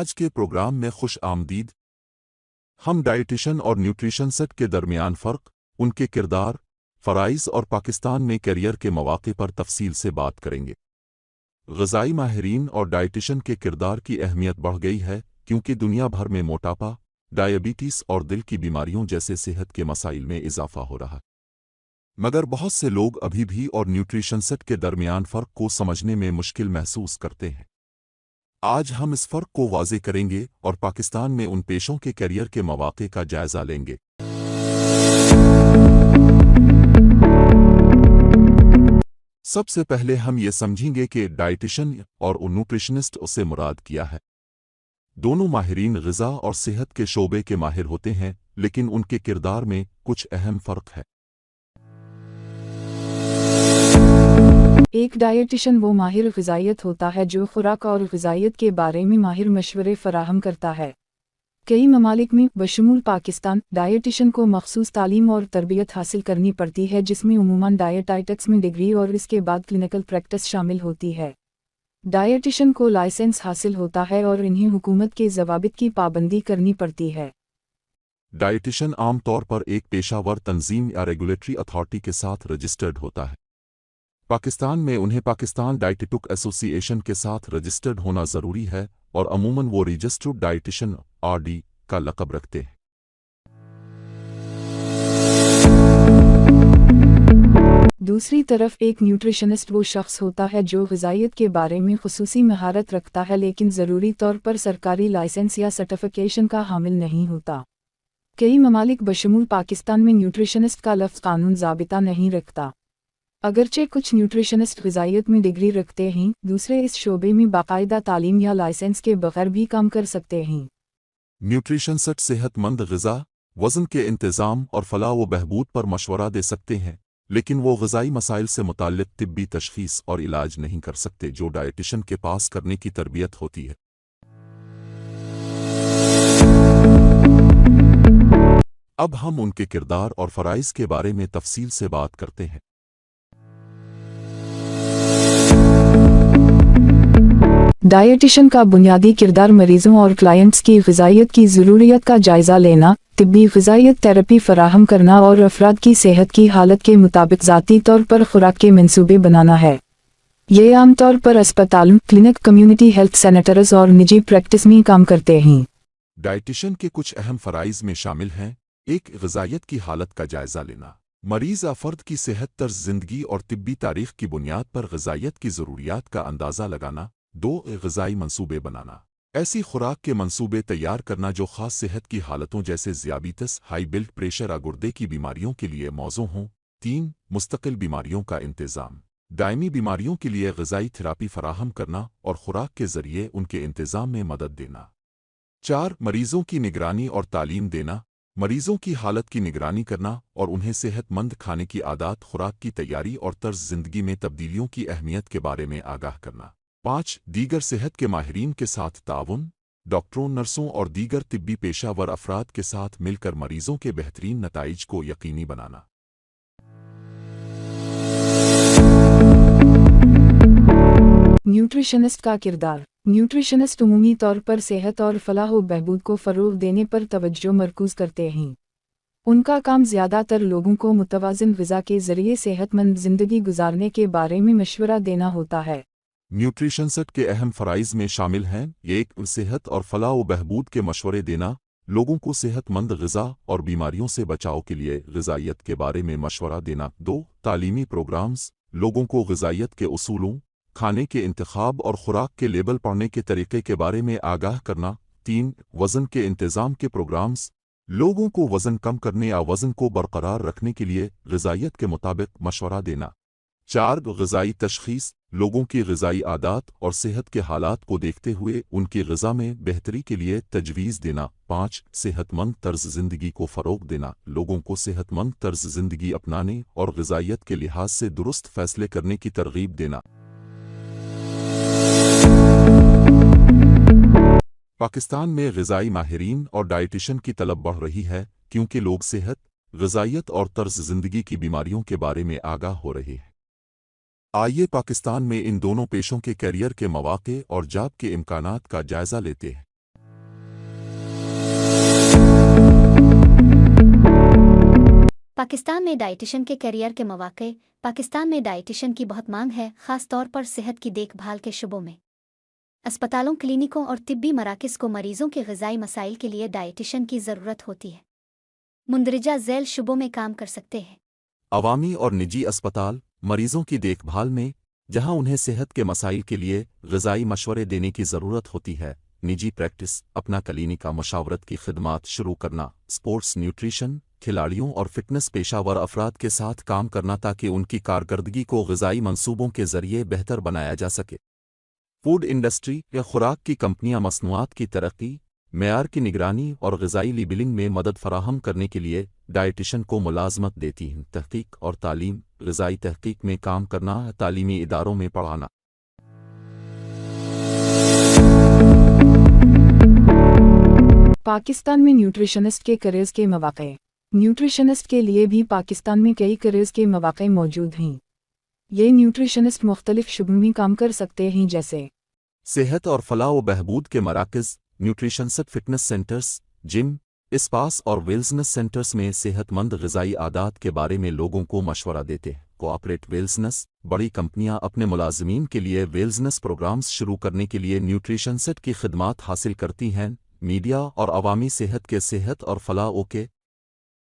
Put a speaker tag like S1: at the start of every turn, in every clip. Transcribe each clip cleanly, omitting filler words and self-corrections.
S1: आज के प्रोग्राम में खुश आमदीद। हम डाइटिशन और न्यूट्रिशनिस्ट के दरमियान फ़र्क, उनके किरदार, फ़राइज़ और पाकिस्तान में करियर के मौक़े पर तफसील से बात करेंगे। ग़िज़ाई माहिरीन और डाइटिशन के किरदार की अहमियत बढ़ गई है क्योंकि दुनिया भर में मोटापा, डायबिटीज़ और दिल की बीमारियों जैसे सेहत के मसाइल में इजाफ़ा हो रहा है। मगर बहुत से लोग अभी भी और न्यूट्रिशनिस्ट के दरमियान फ़र्क को समझने में मुश्किल महसूस करते हैं। आज हम इस फ़र्क को वाज़े करेंगे और पाकिस्तान में उन पेशों के करियर के मौक़े का जायज़ा लेंगे। सबसे पहले हम ये समझेंगे कि डाइटिशन और न्यूट्रिशनिस्ट उससे मुराद क्या है। दोनों माहिरीन ग़िज़ा और सेहत के शोबे के माहिर होते हैं, लेकिन उनके किरदार में कुछ अहम फ़र्क है।
S2: एक डायटिशन वो माहिर ग़िज़ायत होता है जो खुराक और ग़िज़ायत के बारे में माहिर मशवरे फराहम करता है। कई ममालिक में बशमूल पाकिस्तान डायटिशन को मखसूस तालीम और तरबियत हासिल करनी पड़ती है, जिसमें उमूमन डायटाइटिक्स में डिग्री और इसके बाद क्लिनिकल प्रैक्टिस शामिल होती है। डायटिशन को लाइसेंस हासिल होता है और इन्हें हुकूमत के ज़वाबित की पाबंदी करनी पड़ती है।
S1: डाइटिशन आम तौर पर एक पेशावर तंजीम या रेगुलेटरी अथॉरिटी के साथ रजिस्टर्ड होता है। पाकिस्तान में उन्हें पाकिस्तान डाइटिटिक एसोसिएशन के साथ रजिस्टर्ड होना ज़रूरी है और अमूमन वो रजिस्टर्ड डाइटिशन (RD) का लक़ब रखते हैं।
S2: दूसरी तरफ एक न्यूट्रिशनिस्ट वो शख्स होता है जो ग़िज़ायत के बारे में ख़ुसूसी महारत रखता है, लेकिन ज़रूरी तौर पर सरकारी लाइसेंस या सर्टिफिकेशन का हामिल नहीं होता। कई ममालिक बशमूल पाकिस्तान में न्यूट्रिशनिस्ट का लफ्ज़ कानून ज़ाबिता नहीं रखता। अगरचे कुछ न्यूट्रिशनिस्ट ग़िज़ायत में डिग्री रखते हैं, दूसरे इस शोबे में बाकायदा तालीम या लाइसेंस के बगैर भी काम कर सकते हैं।
S1: न्यूट्रिशनिस्ट सेहतमंद ग़िज़ा, वज़न के इंतज़ाम और फ़लाह व बहबूद पर मशवरा दे सकते हैं, लेकिन वो ग़िज़ाई मसाइल से मुताल्लिक़ तिब्बी तशख़ीस और इलाज नहीं कर सकते जो डाइटिशन के पास करने की तरबियत होती है। अब हम उनके किरदार और फ़राइज़ के बारे में तफसील से बात करते हैं।
S2: डायटिशन का बुनियादी किरदार मरीज़ों और क्लाइंट्स की ग़िज़ायत की ज़रूरियत का जायज़ा लेना, तिब्बी ग़िज़ायत थेरेपी फराहम करना और अफराद की सेहत की हालत के मुताबिक ज़ाती तौर पर खुराक के मंसूबे बनाना है। ये आमतौर पर अस्पतालों, क्लिनिक, कम्युनिटी हेल्थ सेंटर्स और निजी प्रैक्टिस में काम करते हैं।
S1: डाइटिशन के कुछ अहम फ़राइज़ में शामिल हैं: एक, ग़िज़ायत की हालत का जायज़ा लेना। मरीज़ या फ़र्द की सेहत, तर्ज़ ज़िंदगी और तिब्बी तारीख़ की बुनियाद पर ग़िज़ायत की ज़रूरियात का अंदाज़ा लगाना। 2, ग़िज़ाई मंसूबे बनाना। ऐसी खुराक के मंसूबे तैयार करना जो ख़ास सेहत की हालतों जैसे ज़ियाबितस, हाई ब्लड प्रेशर या गुर्दे की बीमारियों के लिए मौज़ू हों। 3, मुस्तकिल बीमारियों का इंतज़ाम। दायमी बीमारियों के लिए ग़िज़ाई थेरापी फराहम करना और खुराक के ज़रिए उनके इंतज़ाम में मदद देना। 4, मरीज़ों की निगरानी और तालीम देना। मरीज़ों की हालत की निगरानी करना और उन्हें सेहतमंद खाने की आदत, खुराक की तैयारी और तर्ज़ ज़िंदगी में तब्दीलियों की अहमियत के बारे में आगाह करना। 5, दीगर सेहत के माहिरीन के साथ ताउन। डॉक्टरों, नर्सों और दीगर तिब्बी पेशावर अफराद के साथ मिलकर मरीज़ों के बेहतरीन नताइज को यकीनी बनाना।
S2: न्यूट्रिशनिस्ट का किरदार। न्यूट्रिशनिस्ट उमूमी तौर पर सेहत और फलाह व बहबूद को फ़रोग़ देने पर तवज्जो मरकूज़ करते हैं। उनका काम ज़्यादातर लोगों को मुतवाज़िन ग़िज़ा के ज़रिए सेहतमंद ज़िंदगी गुजारने के बारे में मशवरा देना होता है।
S1: न्यूट्रिशनिस्ट के अहम फ़राइज़ में शामिल हैं: 1, सेहत और फलाह व बहबूद के मशवरे देना। लोगों को सेहतमंद ग़िज़ा और बीमारियों से बचाव के लिए ग़िज़ायत के बारे में मशवरा देना। 2, तालीमी प्रोग्राम्स। लोगों को ग़िज़ायत के उसूलों, खाने के इंतख़ाब और खुराक के लेबल पढ़ने के तरीक़े के बारे में आगाह करना। 3, वज़न के इंतज़ाम के प्रोग्राम्स। लोगों को वज़न कम करने या वज़न को बरकरार रखने के लिए ग़िज़ायत के मुताबिक मशवरा देना। 4, ग़िज़ाई तशख़ीस। लोगों की ग़िज़ाई आदत और सेहत के हालात को देखते हुए उनकी ग़िज़ा में बेहतरी के लिए तजवीज़ देना। 5, सेहतमंद तर्ज़ ज़िंदगी को फ़रोग़ देना। लोगों को सेहतमंद तर्ज़ ज़िंदगी अपनाने और ग़िज़ायत के लिहाज से दुरुस्त फ़ैसले करने की तरग़ीब देना। पाकिस्तान में ग़िज़ाई माहिरीन और डाइटिशन की तलब बढ़ रही है क्योंकि लोग सेहत, ग़िज़ायत और तर्ज़ ज़िंदगी की बीमारियों के बारे में आगाह हो रहे हैं। आइए पाकिस्तान में इन दोनों पेशों के करियर के मौक़े और जॉब के इम्कानात का जायज़ा लेते हैं।
S3: पाकिस्तान में डाइटिशियन के करियर के मौके। पाकिस्तान में डाइटिशियन की बहुत मांग है, खास तौर पर सेहत की देखभाल के शुबों में। अस्पतालों, क्लिनिकों और तिब्बी मराकज़ को मरीजों के ग़िज़ाई मसाइल के लिए डाइटिशियन की ज़रूरत होती है। मुंदरजा झैल शुबों में काम कर सकते हैं।
S1: अवामी और निजी अस्पताल मरीजों की देखभाल में, जहां उन्हें सेहत के मसाइल के लिए ग़िज़ाई मशवरे देने की ज़रूरत होती है। निजी प्रैक्टिस, अपना क्लिनिका मशावरत की खिदमात शुरू करना। स्पोर्ट्स न्यूट्रिशन, खिलाड़ियों और फिटनेस पेशावर अफराद के साथ काम करना ताकि उनकी कारकर्दगी को ग़िज़ाई मंसूबों के ज़रिए बेहतर बनाया जा सके। फूड इंडस्ट्री या खुराक की कंपनियां मसनूआत की तरक्की, मेयार की निगरानी और ग़िज़ाई लेबलिंग में मदद फराहम करने के लिए डाइटिशियन को मुलाज़मत देती हैं। तहक़ीक़ और तालीम, ग़िज़ाई तहक़ीक़ में काम करना, तालीमी इदारों में पढ़ाना।
S2: पाकिस्तान में न्यूट्रिशनिस्ट के करियर्स के मौक़े। न्यूट्रिशनिस्ट के लिए भी पाकिस्तान में कई करियर्स के मौक़े मौजूद हैं। ये न्यूट्रिशनिस्ट मुख्तलिफ शुबों में काम कर सकते हैं, जैसे
S1: सेहत और फलाह व बहबूद के मराकज़, न्यूट्रिशनसट फिटनेस सेंटर्स, जिम, स्पास और वेल्सनेस सेंटर्स में सेहतमंद ग़िज़ाई आदात के बारे में लोगों को मशवरा देते हैं। कोऑपरेट वेल्सनेस, बड़ी कंपनियां अपने मुलाज़मीन के लिए वेल्सनेस प्रोग्राम्स शुरू करने के लिए न्यूट्रिशनसट की खिदमात हासिल करती हैं। मीडिया और अवामी सेहत के सेहत और फलाह के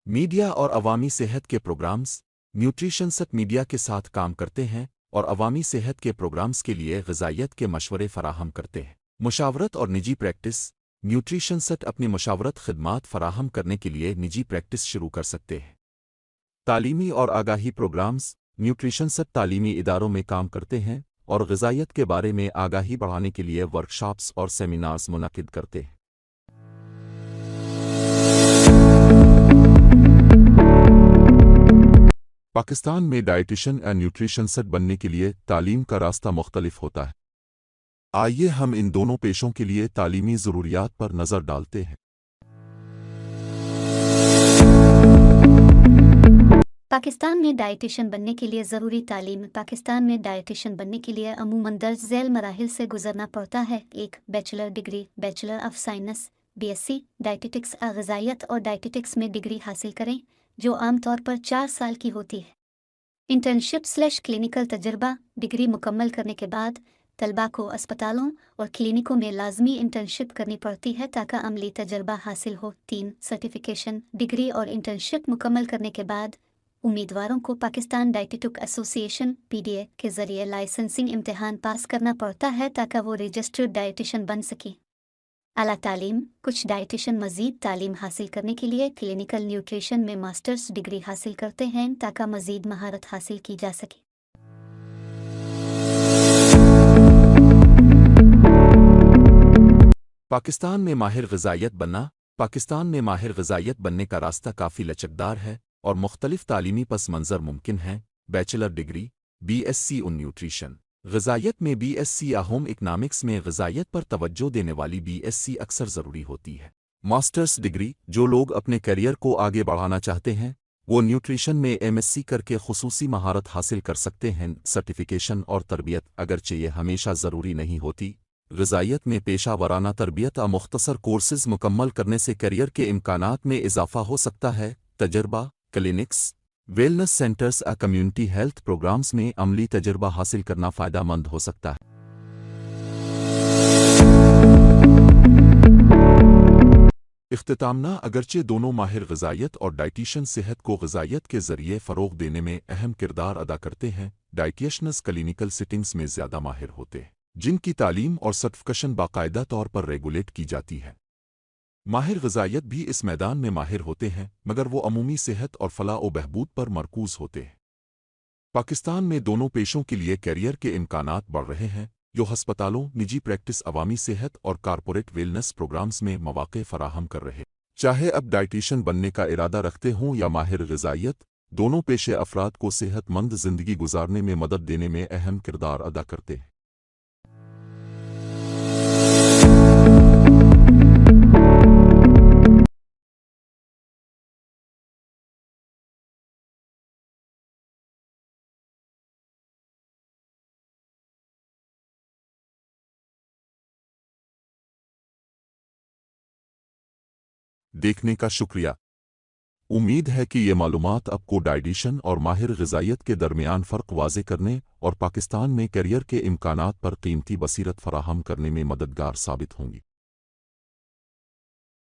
S1: मीडिया और अवामी सेहत के प्रोग्राम्स, न्यूट्रिशनसट मीडिया के साथ काम करते हैं और अवामी सेहत के प्रोग्राम्स के लिए ग़िज़ाइयत के मशवरे फराहम करते हैं। मुशावरत और निजी प्रैक्टिस, न्यूट्रिशनसट अपनी मुशावरत खिदमात फराहम करने के लिए निजी प्रैक्टिस शुरू कर सकते हैं। तालीमी और आगाही प्रोग्राम्स, न्यूट्रिशनसट तालीमी इदारों में काम करते हैं और ग़िज़ाइयत के बारे में आगाही बढ़ाने के लिए वर्कशॉप्स और सेमिनार्स मुनक़िद करते हैं। पाकिस्तान में डाइटिशियन या न्यूट्रिशनसट बनने के लिए तालीम का रास्ता मुख्तलिफ होता है। आइए हम इन दोनों पेशों के लिए तालीमी ज़रूरियात पर नज़र डालते हैं।
S3: पाकिस्तान में डाइटिशियन बनने के लिए ज़रूरी तालीम। पाकिस्तान में डाइटिशियन बनने के लिए अमूमन दर्ज झैल मराहिल से गुजरना पड़ता है। 1. Bachelor degree, bachelor of science, BSc डाइटिटिक्स, ग़िज़ाइयत और डाइटिटिक्स में डिग्री हासिल करें, जो आमतौर पर 4 साल की होती है। इंटर्नशिप/क्लिनिकल तजर्बा, डिग्री मुकम्मल करने के बाद तलबा को अस्पतालों और क्लिनिकों में लाजमी इंटर्नशिप करनी पड़ती है ताकि अमली तजर्बा हासिल हो। 3. सर्टिफिकेशन, डिग्री और इंटर्नशिप मुकम्मल करने के बाद उम्मीदवारों को पाकिस्तान डाइटिटिक एसोसिएशन PDA के ज़रिए लाइसेंसिंग इम्तिहान पास करना पड़ता है ताकि वो रजिस्टर्ड डाइटिशियन बन सके। आला तालीम, कुछ डाइटिशियन मज़ीद तालीम हासिल करने के लिए क्लिनिकल न्यूट्रिशन में मास्टर्स डिग्री हासिल करते हैं ताकि मज़ीद महारत हासिल की जा सके।
S1: पाकिस्तान में माहिर ग़िज़ाइयत बनना। पाकिस्तान में माहिर ग़िज़ाइयत बनने का रास्ता काफ़ी लचकदार है और मुख्तलिफ तालीमी पस मंज़र मुमकिन हैं। बैचलर डिग्री, BSc उन न्यूट्रिशन ग़िज़ाइयत में BSc या होम इकनॉमिक्स में ग़िज़ाइयत पर तवज्जो देने वाली BSc अक्सर ज़रूरी होती है। मास्टर्स डिग्री, जो लोग अपने करियर को आगे बढ़ाना चाहते हैं वो न्यूट्रिशन में MSc करके खुसूसी महारत हासिल कर सकते हैं। सर्टिफिकेशन और तरबियत, अगरचे ये हमेशा ज़रूरी नहीं होती। ग़िज़ाइयत में पेशा वराना तरबियत या मुख्तसर कोर्सेज़ मुकम्मल करने से करियर के इम्कानात में इजाफ़ा हो सकता है। तजर्बा, क्लिनिक्स, वेलनेस सेंटर्स या कम्युनिटी हेल्थ प्रोग्राम्स में अमली तजर्बा हासिल करना फ़ायदेमंद हो सकता है। इख्तितामना, अगरचे दोनों माहिर ग़िज़ाइयत और डाइटिशियन सेहत को ग़िज़ाइयत के ज़रिए फ़रोग़ देने में अहम किरदार अदा करते हैं। डाइटिशियन्स क्लिनिकल सेटिंग्स में ज़्यादा माहिर होते हैं, जिनकी तालीम और सर्टिफिकेशन बाकायदा तौर पर रेगुलेट की जाती है। माहिर ग़िज़ाइयत भी इस मैदान में माहिर होते हैं, मगर वो अमूमी सेहत और फलाह व बहबूद पर मरकूज़ होते हैं। पाकिस्तान में दोनों पेशों के लिए कैरियर के इम्कानात बढ़ रहे हैं, जो हस्पतालों, निजी प्रैक्टिस, अवामी सेहत और कारपोरेट वेलनेस प्रोग्राम्स में मौक़े फ़राहम कर रहे हैं। चाहे अब डाइटिशियन बनने का इरादा रखते हों या माहिर ग़िज़ाइयत, दोनों पेशे अफराद को सेहतमंद ज़िंदगी गुजारने में मदद देने में अहम किरदार अदा करते हैं। देखने का शुक्रिया। امید ہے کہ یہ معلومات آپ کو ڈائیٹیشن اور ماہر غذائیت کے درمیان فرق واضح کرنے اور پاکستان میں کیریئر کے امکانات پر قیمتی بصیرت فراہم کرنے میں مددگار ثابت ہوں گی۔